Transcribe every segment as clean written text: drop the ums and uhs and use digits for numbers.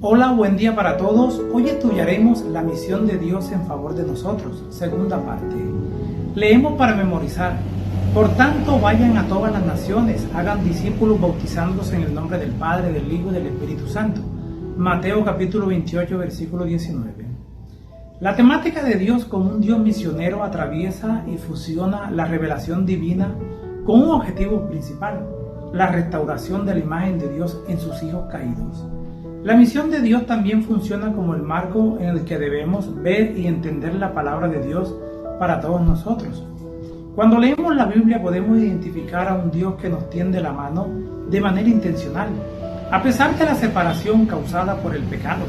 Hola, buen día para todos. Hoy estudiaremos la misión de Dios en favor de nosotros, segunda parte. Leemos para memorizar. Por tanto, vayan a todas las naciones, hagan discípulos bautizándose en el nombre del Padre, del Hijo y del Espíritu Santo. Mateo capítulo 28, versículo 19. La temática de Dios como un Dios misionero atraviesa y fusiona la revelación divina con un objetivo principal: la restauración de la imagen de Dios en sus hijos caídos. La misión de Dios también funciona como el marco en el que debemos ver y entender la palabra de Dios para todos nosotros. Cuando leemos la Biblia podemos identificar a un Dios que nos tiende la mano de manera intencional, a pesar de la separación causada por el pecado.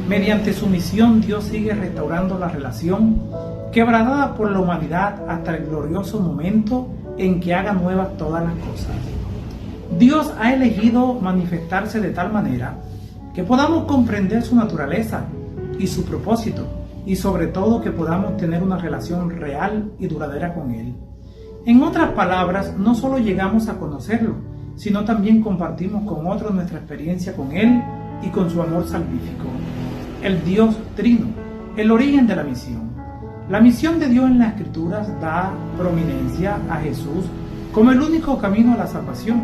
Mediante su misión, Dios sigue restaurando la relación quebrada por la humanidad hasta el glorioso momento en que haga nuevas todas las cosas. Dios ha elegido manifestarse de tal manera que podamos comprender su naturaleza y su propósito, y sobre todo que podamos tener una relación real y duradera con Él. En otras palabras, no solo llegamos a conocerlo, sino también compartimos con otros nuestra experiencia con Él y con su amor salvífico. El Dios Trino, el origen de la misión. La misión de Dios en las Escrituras da prominencia a Jesús como el único camino a la salvación.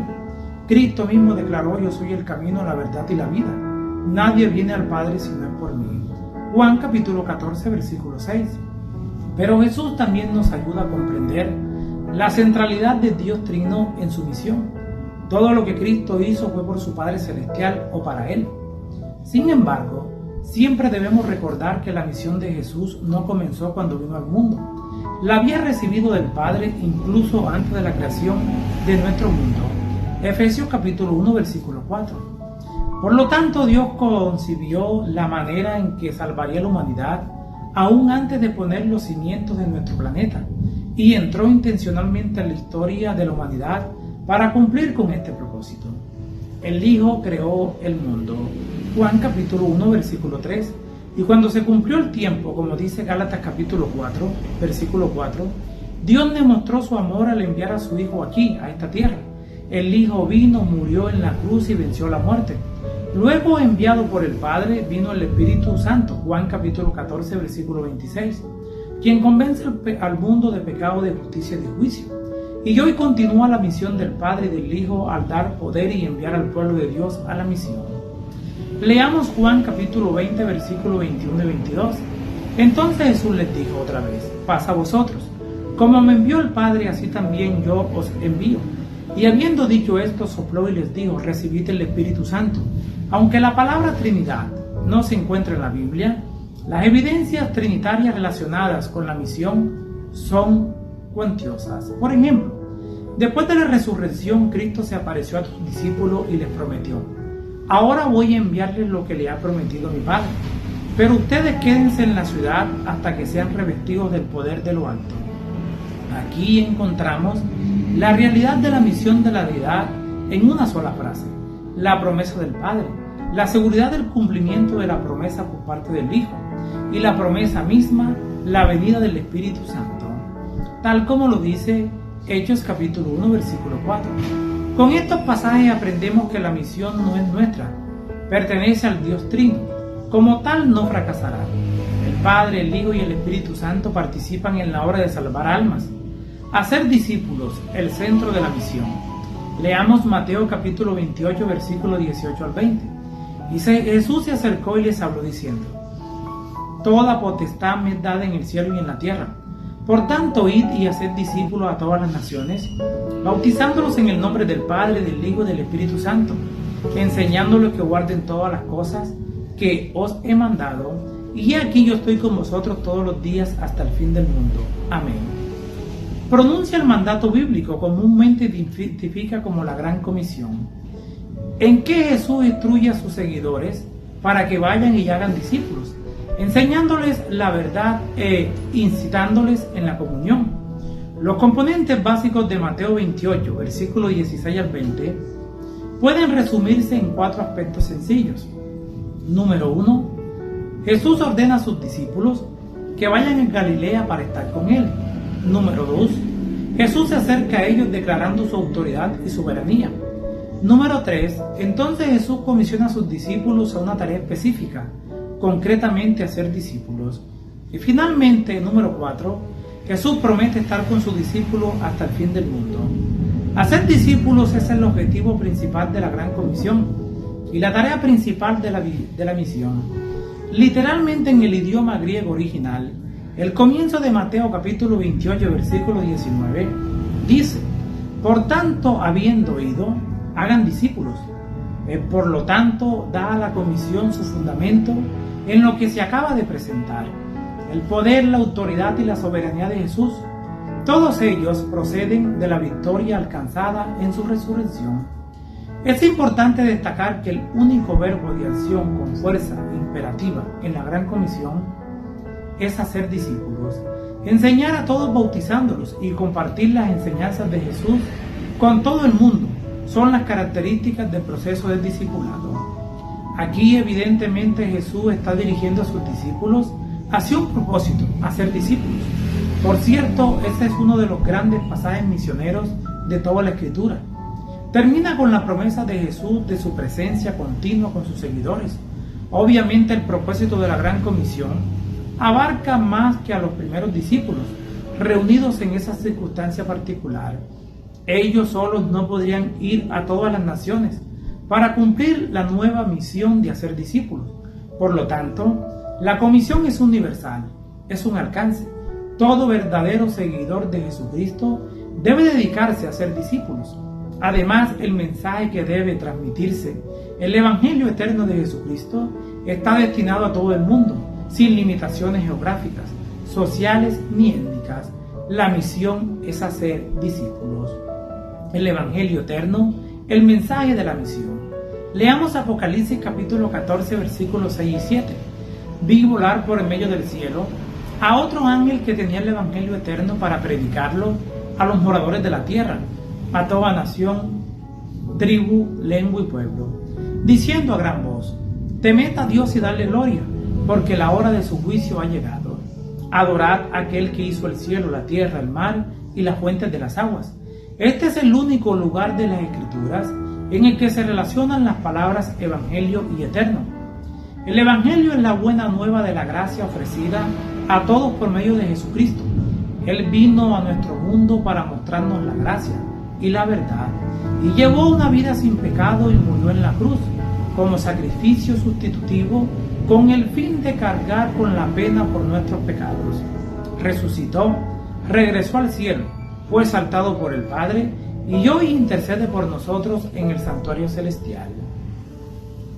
Cristo mismo declaró: yo soy el camino, la verdad y la vida. Nadie viene al Padre si no es por mí. Juan capítulo 14, versículo 6. Pero Jesús también nos ayuda a comprender la centralidad de Dios Trino en su misión. Todo lo que Cristo hizo fue por su Padre Celestial o para Él. Sin embargo, siempre debemos recordar que la misión de Jesús no comenzó cuando vino al mundo. La había recibido del Padre incluso antes de la creación de nuestro mundo. Efesios capítulo 1, versículo 4. Por lo tanto, Dios concibió la manera en que salvaría a la humanidad aún antes de poner los cimientos de nuestro planeta, y entró intencionalmente en la historia de la humanidad para cumplir con este propósito. El Hijo creó el mundo. Juan capítulo 1, versículo 3. Y cuando se cumplió el tiempo, como dice Gálatas capítulo 4, versículo 4, Dios demostró su amor al enviar a su Hijo aquí, a esta tierra. El Hijo vino, murió en la cruz y venció la muerte. Luego, enviado por el Padre, vino el Espíritu Santo, Juan capítulo 14, versículo 26, quien convence al mundo de pecado, de justicia y de juicio. Y hoy continúa la misión del Padre y del Hijo al dar poder y enviar al pueblo de Dios a la misión. Leamos Juan capítulo 20, versículo 21 y 22. Entonces Jesús les dijo otra vez: paz a vosotros. Como me envió el Padre, así también yo os envío. Y habiendo dicho esto, sopló y les dijo: recibid el Espíritu Santo. Aunque la palabra Trinidad no se encuentra en la Biblia, las evidencias trinitarias relacionadas con la misión son cuantiosas. Por ejemplo, después de la resurrección, Cristo se apareció a sus discípulos y les prometió: ahora voy a enviarles lo que le ha prometido mi Padre, pero ustedes quédense en la ciudad hasta que sean revestidos del poder de lo alto. Aquí encontramos la realidad de la misión de la deidad en una sola frase: la promesa del Padre, la seguridad del cumplimiento de la promesa por parte del Hijo, y la promesa misma, la venida del Espíritu Santo, tal como lo dice Hechos capítulo 1, versículo 4. Con estos pasajes aprendemos que la misión no es nuestra, pertenece al Dios Trino. Como tal, no fracasará. El Padre, el Hijo y el Espíritu Santo participan en la obra de salvar almas. Hacer discípulos, el centro de la misión. Leamos Mateo capítulo 28, versículo 18 al 20. Y Jesús se acercó y les habló diciendo: toda potestad me es dada en el cielo y en la tierra. Por tanto, id y haced discípulos a todas las naciones, bautizándolos en el nombre del Padre, del Hijo y del Espíritu Santo, enseñándoles que guarden todas las cosas que os he mandado, y aquí yo estoy con vosotros todos los días hasta el fin del mundo. Amén. Pronuncia el mandato bíblico, comúnmente identifica como la Gran Comisión, en que Jesús instruye a sus seguidores para que vayan y hagan discípulos, enseñándoles la verdad e incitándoles en la comunión. Los componentes básicos de Mateo 28, versículos 16 al 20, pueden resumirse en 4 aspectos sencillos. Número 1. Jesús ordena a sus discípulos que vayan en Galilea para estar con Él. Número 2. Jesús se acerca a ellos declarando su autoridad y soberanía. Número 3. Entonces Jesús comisiona a sus discípulos a una tarea específica, concretamente a ser discípulos. Y finalmente, número 4. Jesús promete estar con sus discípulos hasta el fin del mundo. Hacer discípulos es el objetivo principal de la Gran Comisión y la tarea principal de la misión. Literalmente en el idioma griego original, el comienzo de Mateo capítulo 28, versículo 19, dice: por tanto, habiendo oído, hagan discípulos. Por lo tanto, da a la comisión su fundamento en lo que se acaba de presentar: el poder, la autoridad y la soberanía de Jesús. Todos ellos proceden de la victoria alcanzada en su resurrección. Es importante destacar que el único verbo de acción con fuerza imperativa en la Gran Comisión es hacer discípulos, enseñar a todos bautizándolos y compartir las enseñanzas de Jesús con todo el mundo. Son las características del proceso del discipulado. Aquí evidentemente Jesús está dirigiendo a sus discípulos hacia un propósito: hacer discípulos. Por cierto, este es uno de los grandes pasajes misioneros de toda la Escritura. Termina con la promesa de Jesús de su presencia continua con sus seguidores. Obviamente el propósito de la Gran Comisión abarca más que a los primeros discípulos, reunidos en esa circunstancia particular. Ellos solos no podrían ir a todas las naciones para cumplir la nueva misión de hacer discípulos. Por lo tanto, la comisión es universal, es un alcance. Todo verdadero seguidor de Jesucristo debe dedicarse a ser discípulos. Además, el mensaje que debe transmitirse, el Evangelio eterno de Jesucristo, está destinado a todo el mundo, sin limitaciones geográficas, sociales ni étnicas. La misión es hacer discípulos. El Evangelio eterno, el mensaje de la misión. Leamos Apocalipsis capítulo 14, versículos 6 y 7. Vi volar por en medio del cielo a otro ángel que tenía el Evangelio eterno para predicarlo a los moradores de la tierra, a toda nación, tribu, lengua y pueblo, diciendo a gran voz: temed a Dios y dadle gloria, porque la hora de su juicio ha llegado. Adorad a aquel que hizo el cielo, la tierra, el mar y las fuentes de las aguas. Este es el único lugar de las Escrituras en el que se relacionan las palabras Evangelio y Eterno. El Evangelio es la buena nueva de la gracia ofrecida a todos por medio de Jesucristo. Él vino a nuestro mundo para mostrarnos la gracia y la verdad, y llevó una vida sin pecado y murió en la cruz como sacrificio sustitutivo con el fin de cargar con la pena por nuestros pecados. Resucitó, regresó al cielo, fue exaltado por el Padre y hoy intercede por nosotros en el santuario celestial.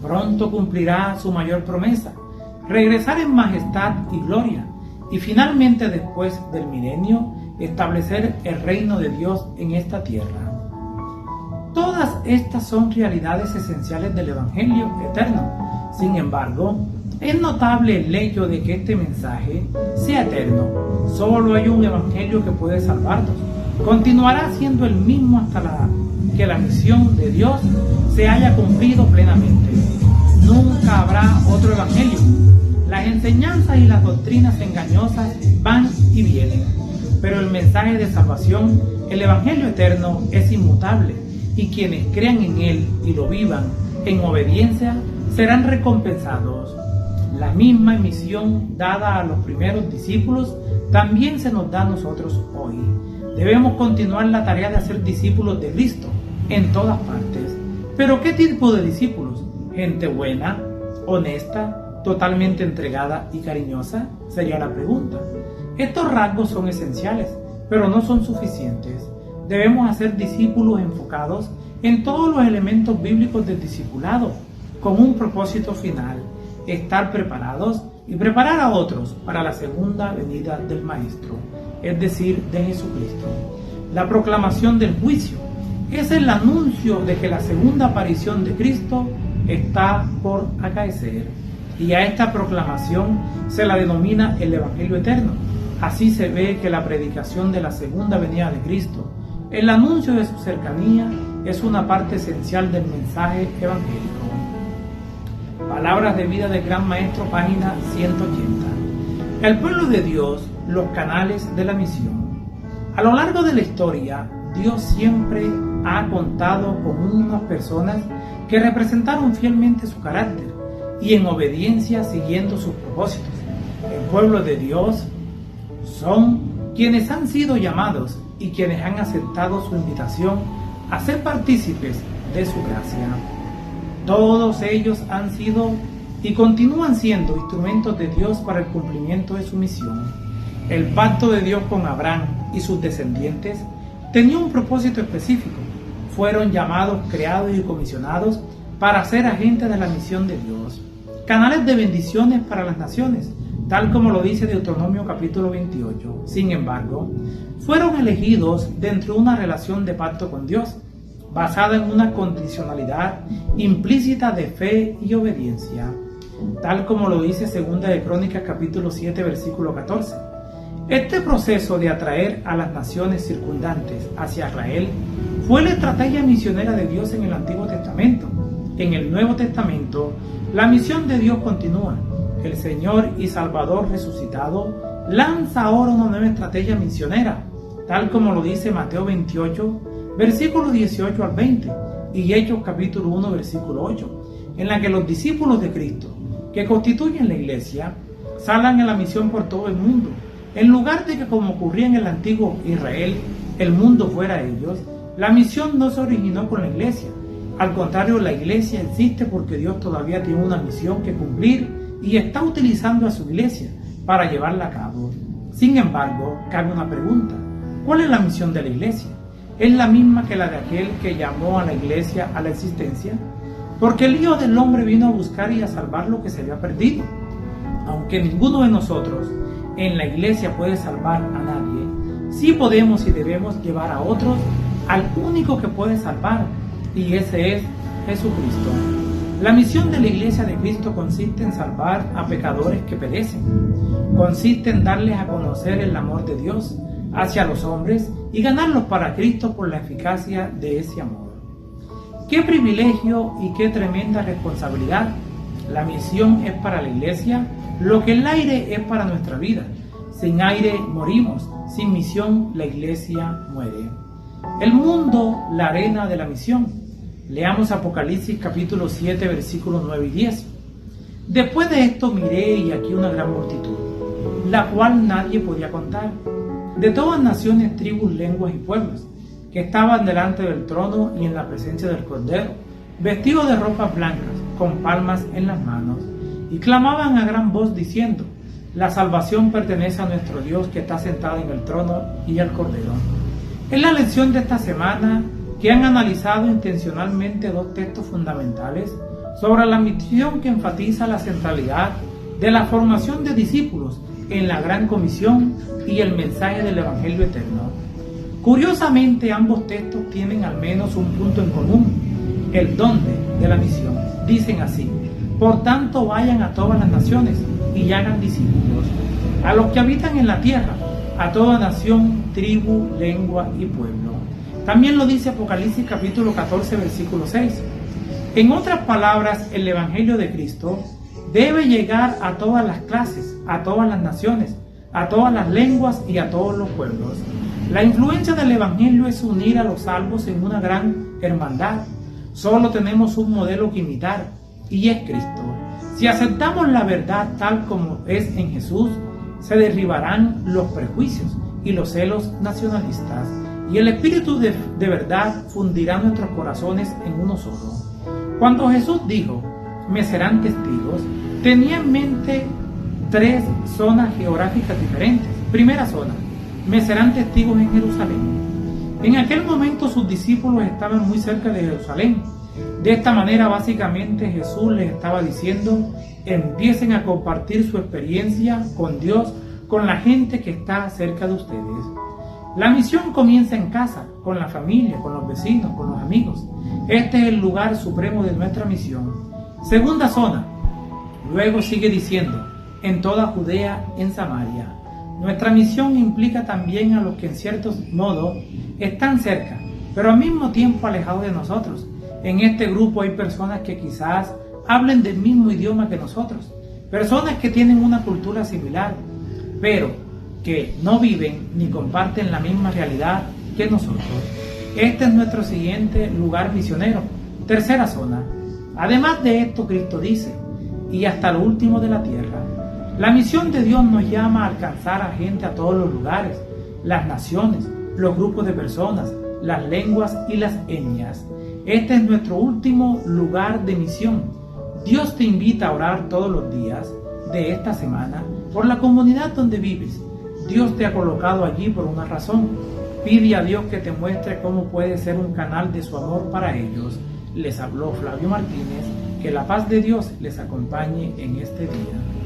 Pronto cumplirá su mayor promesa: regresar en majestad y gloria, y finalmente, después del milenio, establecer el reino de Dios en esta tierra. Todas estas son realidades esenciales del Evangelio eterno. Sin embargo, es notable el hecho de que este mensaje sea eterno. Solo hay un Evangelio que puede salvarnos. Continuará siendo el mismo hasta que la misión de Dios se haya cumplido plenamente. Nunca habrá otro Evangelio. Las enseñanzas y las doctrinas engañosas van y vienen, pero el mensaje de salvación, el Evangelio eterno, es inmutable, y quienes crean en él y lo vivan en obediencia serán recompensados. La misma misión dada a los primeros discípulos también se nos da a nosotros hoy. Debemos continuar la tarea de hacer discípulos de Cristo en todas partes. ¿Pero qué tipo de discípulos? ¿Gente buena, honesta, totalmente entregada y cariñosa? Sería la pregunta. Estos rasgos son esenciales, pero no son suficientes. Debemos hacer discípulos enfocados en todos los elementos bíblicos del discipulado, con un propósito final: estar preparados y preparar a otros para la segunda venida del Maestro, es decir, de Jesucristo. La proclamación del juicio es el anuncio de que la segunda aparición de Cristo está por acaecer, y a esta proclamación se la denomina el Evangelio eterno. Así se ve que la predicación de la segunda venida de Cristo, el anuncio de su cercanía, es una parte esencial del mensaje evangélico. Palabras de vida del Gran Maestro, página 180. El pueblo de Dios, los canales de la misión. A lo largo de la historia, Dios siempre ha contado con unas personas que representaron fielmente su carácter y en obediencia siguiendo sus propósitos. El pueblo de Dios son quienes han sido llamados y quienes han aceptado su invitación a ser partícipes de su gracia. Todos ellos han sido y continúan siendo instrumentos de Dios para el cumplimiento de su misión. El pacto de Dios con Abraham y sus descendientes tenía un propósito específico. Fueron llamados, creados y comisionados para ser agentes de la misión de Dios, canales de bendiciones para las naciones, tal como lo dice Deuteronomio capítulo 28. Sin embargo, fueron elegidos dentro de una relación de pacto con Dios, basada en una condicionalidad implícita de fe y obediencia, tal como lo dice 2 de Crónicas capítulo 7 versículo 14. Este proceso de atraer a las naciones circundantes hacia Israel fue la estrategia misionera de Dios en el Antiguo Testamento. En el Nuevo Testamento, la misión de Dios continúa. El Señor y Salvador resucitado lanza ahora una nueva estrategia misionera, tal como lo dice Mateo 28, versículos 18 al 20, y Hechos capítulo 1, versículo 8, en la que los discípulos de Cristo, que constituyen la iglesia, salgan en la misión por todo el mundo. En lugar de que, como ocurría en el antiguo Israel, el mundo fuera ellos, la misión no se originó con la iglesia. Al contrario, la iglesia existe porque Dios todavía tiene una misión que cumplir y está utilizando a su iglesia para llevarla a cabo. Sin embargo, cabe una pregunta: ¿cuál es la misión de la iglesia? ¿Es la misma que la de aquel que llamó a la iglesia a la existencia? Porque el Hijo del Hombre vino a buscar y a salvar lo que se había perdido. Aunque ninguno de nosotros en la iglesia puede salvar a nadie, sí podemos y debemos llevar a otros al único que puede salvar, y ese es Jesucristo. La misión de la iglesia de Cristo consiste en salvar a pecadores que perecen. Consiste en darles a conocer el amor de Dios hacia los hombres y ganarlos para Cristo por la eficacia de ese amor. ¡Qué privilegio y qué tremenda responsabilidad! La misión es para la iglesia lo que el aire es para nuestra vida. Sin aire morimos, sin misión la iglesia muere. El mundo, la arena de la misión. Leamos Apocalipsis capítulo 7 versículos 9 y 10. Después de esto miré y aquí una gran multitud, la cual nadie podía contar, de todas naciones, tribus, lenguas y pueblos, que estaban delante del trono y en la presencia del Cordero, vestidos de ropas blancas, con palmas en las manos, y clamaban a gran voz diciendo: la salvación pertenece a nuestro Dios que está sentado en el trono y al Cordero. Es la lección de esta semana que han analizado intencionalmente dos textos fundamentales sobre la misión que enfatiza la centralidad de la formación de discípulos en la Gran Comisión y el mensaje del Evangelio eterno. Curiosamente, ambos textos tienen al menos un punto en común: el dónde de la misión. Dicen así: por tanto, vayan a todas las naciones y hagan discípulos, a los que habitan en la tierra, a toda nación, tribu, lengua y pueblo. También lo dice Apocalipsis capítulo 14, versículo 6. En otras palabras, el Evangelio de Cristo debe llegar a todas las clases, a todas las naciones, a todas las lenguas y a todos los pueblos. La influencia del Evangelio es unir a los salvos en una gran hermandad. Solo tenemos un modelo que imitar, y es Cristo. Si aceptamos la verdad tal como es en Jesús, se derribarán los prejuicios y los celos nacionalistas, y el Espíritu de verdad fundirá nuestros corazones en uno solo. Cuando Jesús dijo: me serán testigos, tenía en mente tres zonas geográficas diferentes. Primera zona: me serán testigos en Jerusalén. En aquel momento sus discípulos estaban muy cerca de Jerusalén. De esta manera, básicamente, Jesús les estaba diciendo: empiecen a compartir su experiencia con Dios, con la gente que está cerca de ustedes. La misión comienza en casa, con la familia, con los vecinos, con los amigos. Este es el lugar supremo de nuestra misión. Segunda zona. Luego sigue diciendo: en toda Judea, en Samaria. Nuestra misión implica también a los que en cierto modo están cerca, pero al mismo tiempo alejados de nosotros. En este grupo hay personas que quizás hablen del mismo idioma que nosotros, personas que tienen una cultura similar, pero que no viven ni comparten la misma realidad que nosotros. Este es nuestro siguiente lugar misionero. Tercera zona. Además de esto, Cristo dice, y hasta lo último de la tierra. La misión de Dios nos llama a alcanzar a gente a todos los lugares, las naciones, los grupos de personas, las lenguas y las etnias. Este es nuestro último lugar de misión. Dios te invita a orar todos los días de esta semana por la comunidad donde vives. Dios te ha colocado allí por una razón. Pide a Dios que te muestre cómo puedes ser un canal de su amor para ellos. Les habló Flavio Martínez. Que la paz de Dios les acompañe en este día.